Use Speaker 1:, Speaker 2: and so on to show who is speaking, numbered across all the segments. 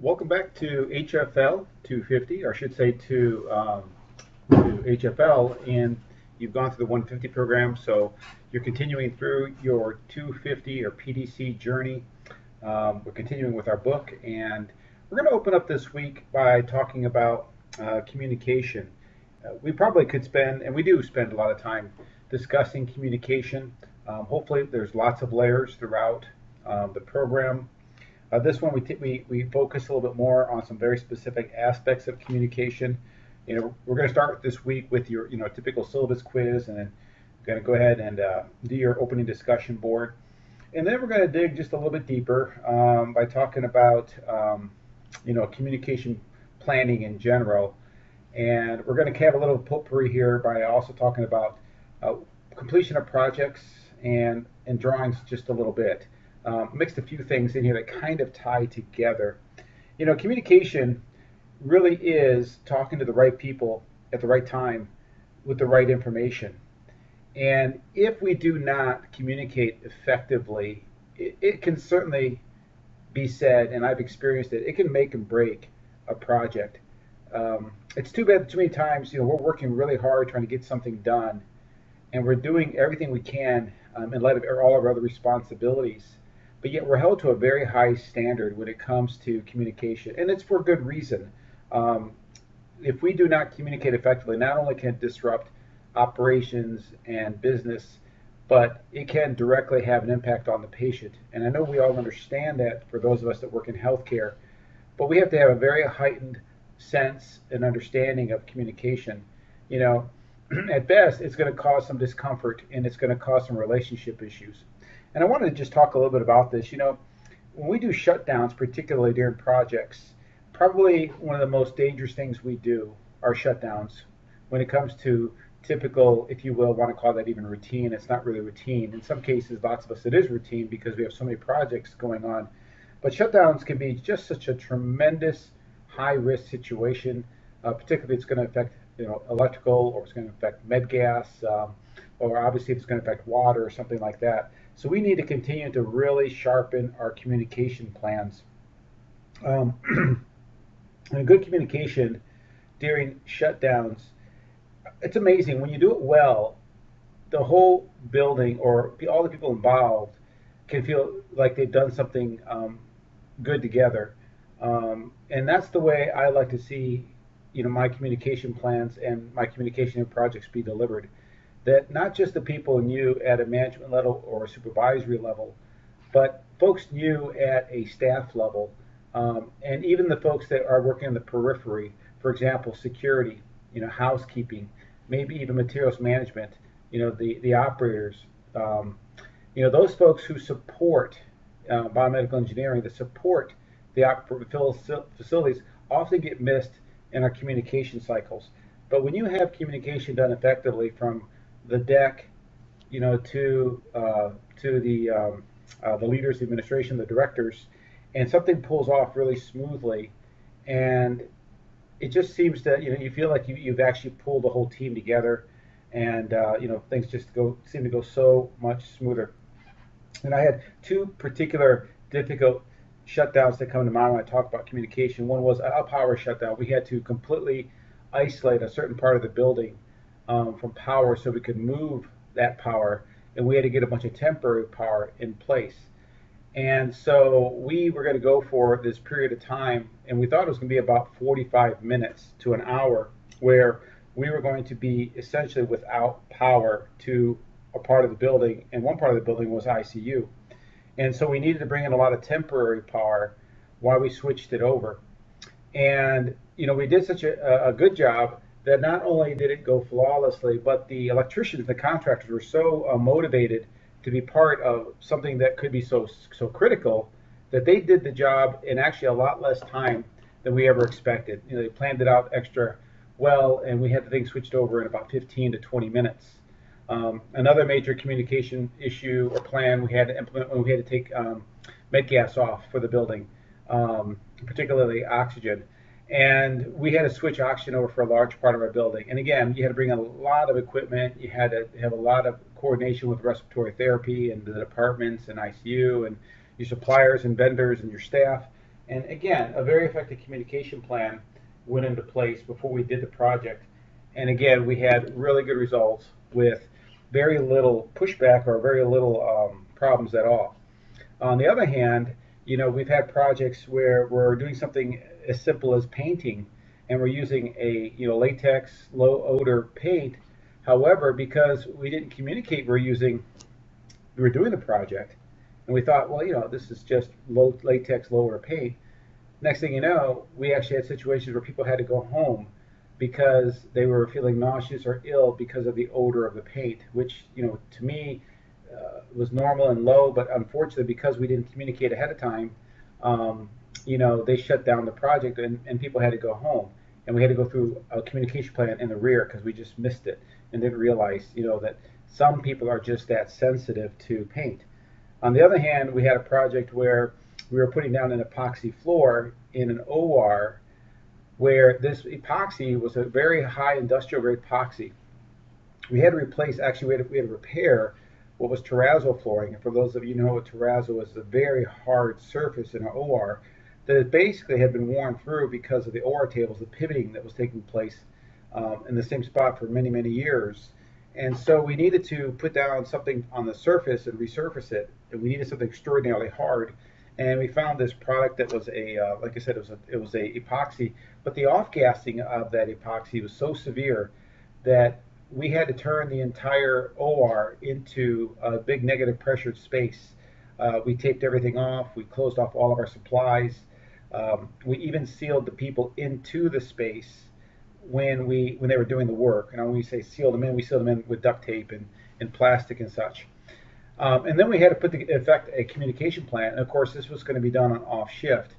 Speaker 1: Welcome back to HFL 250, or I should say to HFL, and you've gone through the 150 program, so you're continuing through your 250 or PDC journey. We're continuing with our book, and we're going to open up this week by talking about communication. We probably could spend, and we do spend a lot of time discussing communication. Hopefully, there's lots of layers throughout the program. This one we focus a little bit more on some very specific aspects of communication. We're going to start this week with your typical syllabus quiz, and then going to go ahead and do your opening discussion board, and then we're going to dig just a little bit deeper by talking about communication planning in general, and we're going to have a little potpourri here by also talking about completion of projects and drawings just a little bit. Mixed a few things in here that kind of tie together. Communication really is talking to the right people at the right time with the right information. And if we do not communicate effectively, it can certainly be said, and I've experienced it, it can make and break a project. It's too bad that too many times, we're working really hard trying to get something done, and we're doing everything we can in light of all of our other responsibilities. But yet we're held to a very high standard when it comes to communication, and it's for good reason. If we do not communicate effectively, not only can it disrupt operations and business, but it can directly have an impact on the patient. And I know we all understand that for those of us that work in healthcare, but we have to have a very heightened sense and understanding of communication. At best, it's going to cause some discomfort, and it's going to cause some relationship issues. And I wanted to just talk a little bit about this. When we do shutdowns, particularly during projects, probably one of the most dangerous things we do are shutdowns. When it comes to typical, if you will, want to call that even routine, it's not really routine. In some cases, lots of us, it is routine because we have so many projects going on. But shutdowns can be just such a tremendous high-risk situation, particularly if it's going to affect electrical, or it's going to affect med gas, or obviously if it's going to affect water or something like that. So we need to continue to really sharpen our communication plans. And a good communication during shutdowns, it's amazing. When you do it well, the whole building or all the people involved can feel like they've done something good together. And that's the way I like to see my communication plans and my communication and projects be delivered. That not just the people new at a management level or a supervisory level, but folks new at a staff level, and even the folks that are working in the periphery, for example, security, housekeeping, maybe even materials management, the operators, those folks who support biomedical engineering, that support the facilities, often get missed in our communication cycles. But when you have communication done effectively from the deck, to the leaders, the administration, the directors, and something pulls off really smoothly, and it just seems that you feel like you've actually pulled the whole team together, and things just seem to go so much smoother. And I had two particular difficult shutdowns that come to mind when I talk about communication. One was a power shutdown. We had to completely isolate a certain part of the building from power so we could move that power, and we had to get a bunch of temporary power in place. And so we were going to go for this period of time, and we thought it was going to be about 45 minutes to an hour, where we were going to be essentially without power to a part of the building, and one part of the building was ICU. And so we needed to bring in a lot of temporary power while we switched it over. And we did such a good job that not only did it go flawlessly, but the electricians, the contractors, were so motivated to be part of something that could be so critical, that they did the job in actually a lot less time than we ever expected. They planned it out extra well, and we had the thing switched over in about 15 to 20 minutes. Another major communication issue or plan we had to implement when we had to take med gas off for the building, particularly oxygen. And we had to switch oxygen over for a large part of our building. And again, you had to bring a lot of equipment. You had to have a lot of coordination with respiratory therapy and the departments and ICU and your suppliers and vendors and your staff. And again, a very effective communication plan went into place before we did the project. And again, we had really good results with very little pushback or very little problems at all. On the other hand, we've had projects where we're doing something as simple as painting, and we're using a latex low odor paint. However, because we didn't communicate we were doing the project, and we thought, well, this is just low latex low odor paint. Next thing you know, we actually had situations where people had to go home because they were feeling nauseous or ill because of the odor of the paint, which, to me, was normal and low, but unfortunately, because we didn't communicate ahead of time, they shut down the project and people had to go home. And we had to go through a communication plan in the rear because we just missed it and didn't realize, that some people are just that sensitive to paint. On the other hand, we had a project where we were putting down an epoxy floor in an OR where this epoxy was a very high industrial grade epoxy. We had to replace, actually, we had to repair what was terrazzo flooring. And for those of you who know what terrazzo is, a very hard surface in an OR that basically had been worn through because of the OR tables, the pivoting that was taking place in the same spot for many, many years. And so we needed to put down something on the surface and resurface it. And we needed something extraordinarily hard. And we found this product that was like I said, it was a epoxy, but the off-gassing of that epoxy was so severe that we had to turn the entire OR into a big negative pressured space. We taped everything off. We closed off all of our supplies. We even sealed the people into the space when they were doing the work. And when we say sealed them in, we sealed them in with duct tape and plastic and such. And then we had to put in effect a communication plan. And of course, this was going to be done on off shift.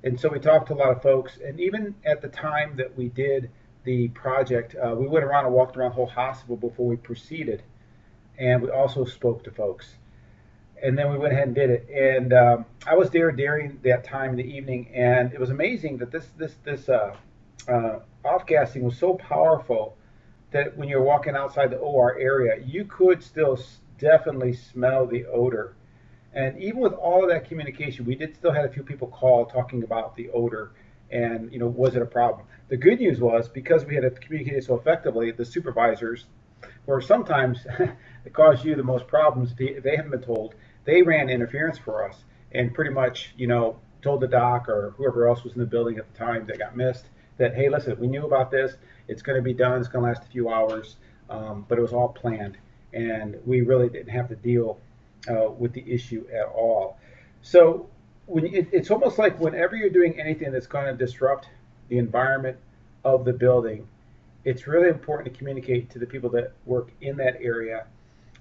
Speaker 1: And so we talked to a lot of folks. And even at the time that we did the project, we went around and walked around the whole hospital before we proceeded. And we also spoke to folks. And then we went ahead and did it. And I was there during that time in the evening. And it was amazing that this off-gassing was so powerful that when you're walking outside the OR area, you could still definitely smell the odor. And even with all of that communication, we did still had a few people call talking about the odor and, was it a problem? The good news was, because we had communicated so effectively, the supervisors, where sometimes it caused you the most problems if they haven't been told, they ran interference for us and pretty much, told the doc or whoever else was in the building at the time that got missed that, hey, listen, we knew about this. It's going to be done. It's going to last a few hours, but it was all planned. And we really didn't have to deal with the issue at all. So it's almost like whenever you're doing anything that's going to disrupt the environment of the building, it's really important to communicate to the people that work in that area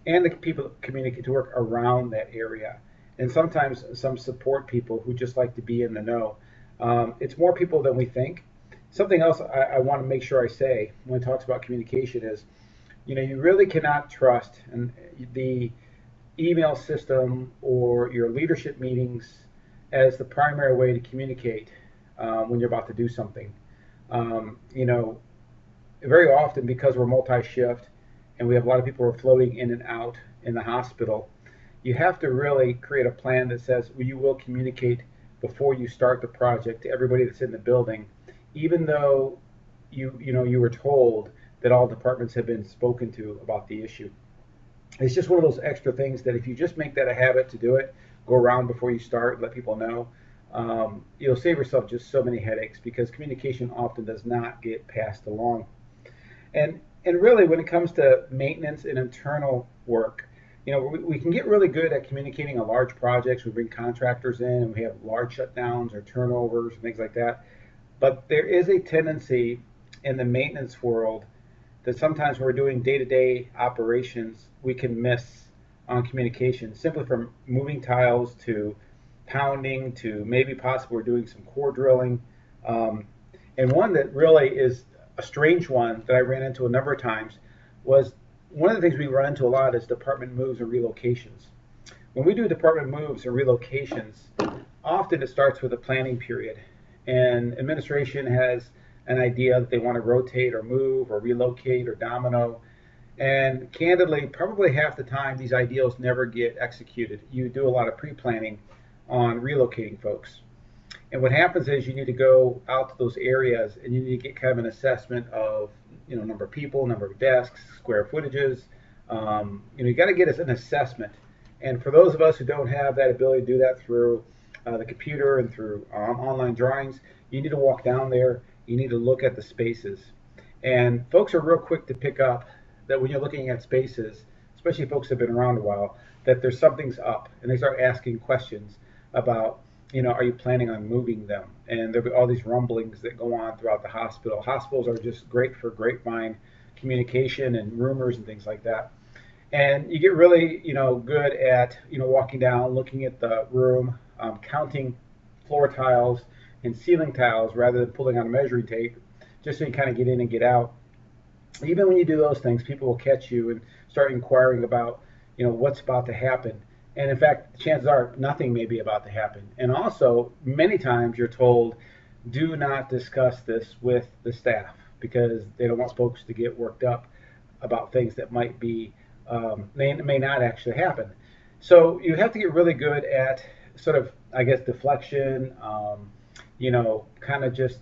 Speaker 1: and the people that communicate to work around that area. And sometimes some support people who just like to be in the know. It's more people than we think. Something else I want to make sure I say when it talks about communication is, you really cannot trust the email system or your leadership meetings as the primary way to communicate when you're about to do something. Very often, because we're multi-shift and we have a lot of people who are floating in and out in the hospital, you have to really create a plan that says, well, you will communicate before you start the project to everybody that's in the building, even though you were told that all departments have been spoken to about the issue. It's just one of those extra things that if you just make that a habit to do it, go around before you start, let people know, you'll save yourself just so many headaches, because communication often does not get passed along. And really, when it comes to maintenance and internal work, we can get really good at communicating on large projects. We bring contractors in and we have large shutdowns or turnovers and things like that. But there is a tendency in the maintenance world that sometimes when we're doing day-to-day operations, we can miss on communication, simply from moving tiles to pounding to maybe possibly we're doing some core drilling. And one that really is a strange one that I ran into a number of times was, one of the things we run into a lot is department moves and relocations. When we do department moves and relocations, often it starts with a planning period. And administration has an idea that they want to rotate or move or relocate or domino. And candidly, probably half the time, these ideals never get executed. You do a lot of pre-planning on relocating folks. And what happens is you need to go out to those areas and you need to get kind of an assessment of, number of people, number of desks, square footages. You got to get us an assessment. And for those of us who don't have that ability to do that through the computer and through online drawings, you need to walk down there. You need to look at the spaces. And folks are real quick to pick up that when you're looking at spaces, especially folks that have been around a while, that there's something's up, and they start asking questions about, are you planning on moving them? And there'll be all these rumblings that go on throughout the hospital. Hospitals are just great for grapevine communication and rumors and things like that. And you get really, good at, walking down, looking at the room, counting floor tiles and ceiling tiles rather than pulling on a measuring tape, just so you kind of get in and get out. Even when you do those things, people will catch you and start inquiring about, what's about to happen. And in fact, chances are nothing may be about to happen. And also, many times you're told, do not discuss this with the staff because they don't want folks to get worked up about things that might be, may not actually happen. So you have to get really good at sort of, I guess, deflection, kind of just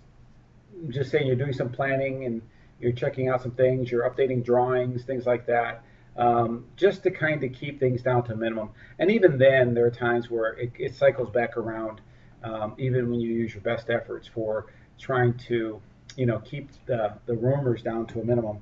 Speaker 1: saying you're doing some planning and you're checking out some things, you're updating drawings, things like that, just to kind of keep things down to a minimum. And even then, there are times where it cycles back around, even when you use your best efforts for trying to, keep the rumors down to a minimum.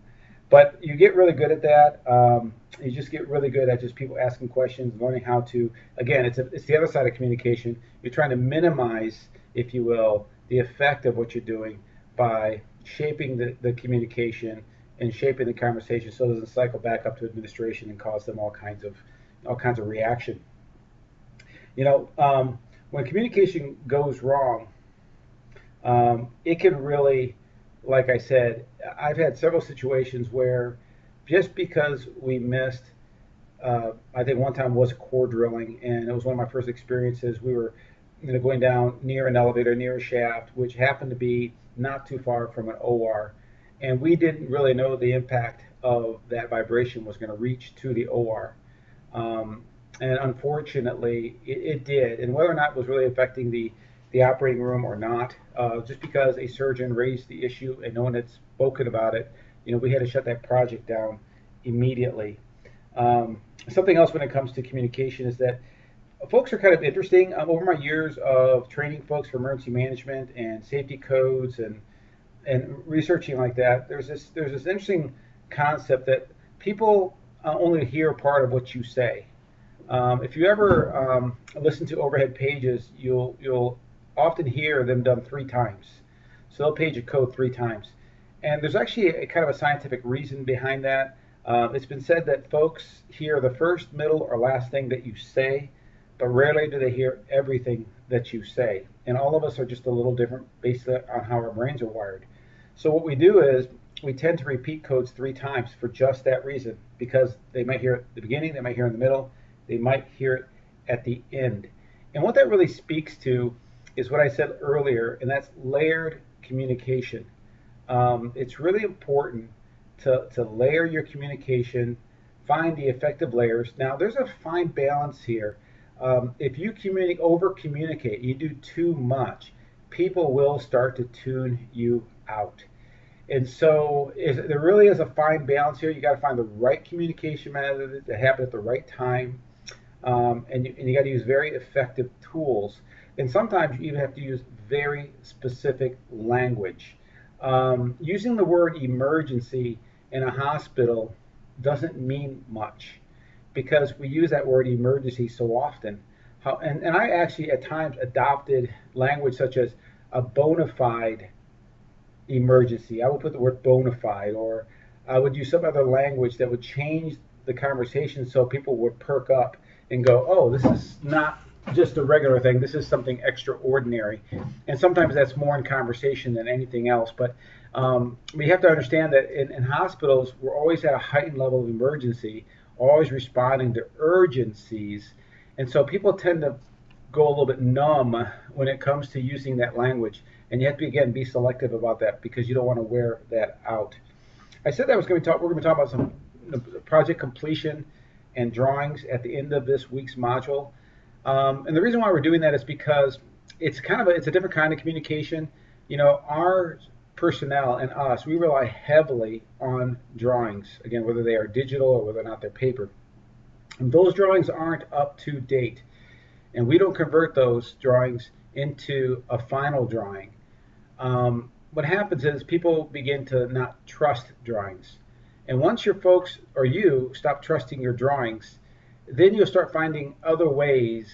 Speaker 1: But you get really good at that. You just get really good at just people asking questions, learning how to, again, it's the other side of communication. You're trying to minimize, if you will, the effect of what you're doing by shaping the communication and shaping the conversation so it doesn't cycle back up to administration and cause them all kinds of reaction. When communication goes wrong, it can really, like I said, I've had several situations where just because we missed, I think one time was core drilling, and it was one of my first experiences. We were going down near an elevator, near a shaft, which happened to be not too far from an OR, and we didn't really know the impact of that vibration was going to reach to the OR. And unfortunately, it did. And whether or not it was really affecting the operating room or not, just because a surgeon raised the issue and no one had spoken about it, we had to shut that project down immediately. Something else when it comes to communication is that folks are kind of interesting. Over my years of training folks for emergency management and safety codes and researching like that, there's this interesting concept that people only hear part of what you say. If you ever listen to overhead pages, you'll often hear them done 3 times. So they'll page a code 3 times. And there's actually a kind of a scientific reason behind that. It's been said that folks hear the first, middle, or last thing that you say, but rarely do they hear everything that you say. And all of us are just a little different based on how our brains are wired. So what we do is we tend to repeat codes 3 times for just that reason, because they might hear it at the beginning, they might hear it in the middle, they might hear it at the end. And what that really speaks to is what I said earlier, and that's layered communication. It's really important to layer your communication, find the effective layers. Now, there's a fine balance here. If you over-communicate, you do too much, people will start to tune you out. And so there really is a fine balance here. You got to find the right communication method to happen at the right time. And you got to use very effective tools. And sometimes you even have to use very specific language. Using the word emergency in a hospital doesn't mean much because we use that word emergency so often. And I actually at times adopted language such as a bona fide emergency. I would put the word bona fide, or I would use some other language that would change the conversation so people would perk up and go, oh, this is not just a regular thing, this is something extraordinary. And sometimes that's more in conversation than anything else. But we have to understand that in hospitals, we're always at a heightened level of emergency, always responding to urgencies. And so people tend to go a little bit numb when it comes to using that language. And you have to, again, be selective about that because you don't want to wear that out. I said that we're going to talk about some project completion and drawings at the end of this week's module. And the reason why we're doing that is because it's kind of it's a different kind of communication. Our personnel and us, we rely heavily on drawings, again, whether they are digital or whether or not they're paper. And those drawings aren't up to date, and we don't convert those drawings into a final drawing. What happens is people begin to not trust drawings. And once your folks or you stop trusting your drawings, then you'll start finding other ways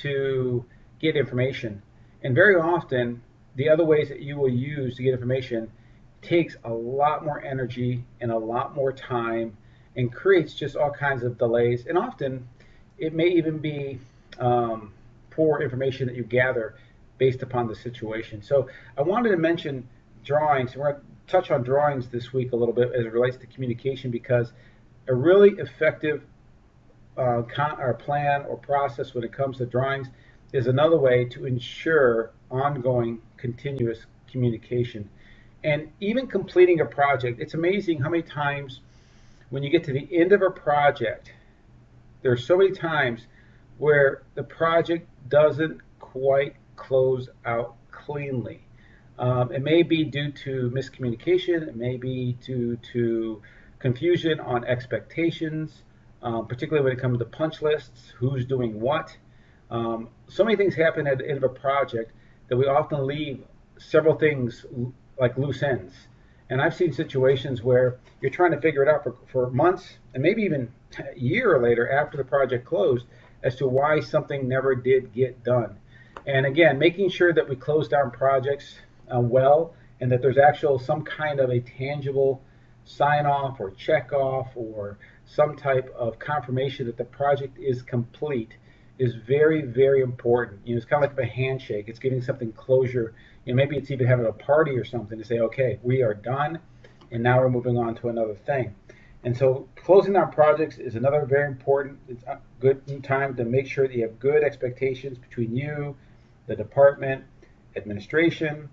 Speaker 1: to get information. And very often, the other ways that you will use to get information takes a lot more energy and a lot more time and creates just all kinds of delays. And often, it may even be poor information that you gather based upon the situation. So I wanted to mention drawings. We're going to touch on drawings this week a little bit as it relates to communication, because a really effective or plan or process when it comes to drawings is another way to ensure ongoing continuous communication. And even completing a project, it's amazing how many times when you get to the end of a project, there are so many times where the project doesn't quite close out cleanly. It may be due to miscommunication, it may be due to confusion on expectations, particularly when it comes to punch lists, who's doing what. So many things happen at the end of a project that we often leave several things like loose ends. And I've seen situations where you're trying to figure it out for months and maybe even a year later after the project closed as to why something never did get done. And again, making sure that we close down projects well, and that there's actual some kind of a tangible sign off or check off or some type of confirmation that the project is complete is very, very important. It's kind of like a handshake. It's giving something closure. Maybe it's even having a party or something to say, okay, we are done, and now we're moving on to another thing. And so closing down projects is another very important. It's a good time to make sure that you have good expectations between you, the department, administration,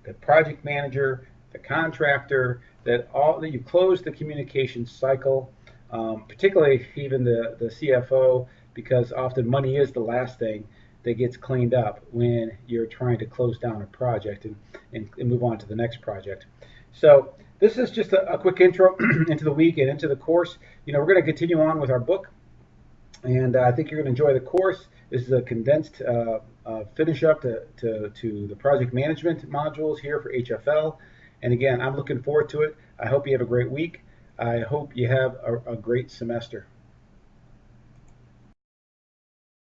Speaker 1: the project manager, the contractor, that you close the communication cycle, particularly even the CFO, because often money is the last thing that gets cleaned up when you're trying to close down a project and move on to the next project. So this is just a quick intro into the week and into the course. We're going to continue on with our book, and I think you're going to enjoy the course. This is a condensed finish up to the project management modules here for HFL. And again, I'm looking forward to it. I hope you have a great week. I hope you have a great semester.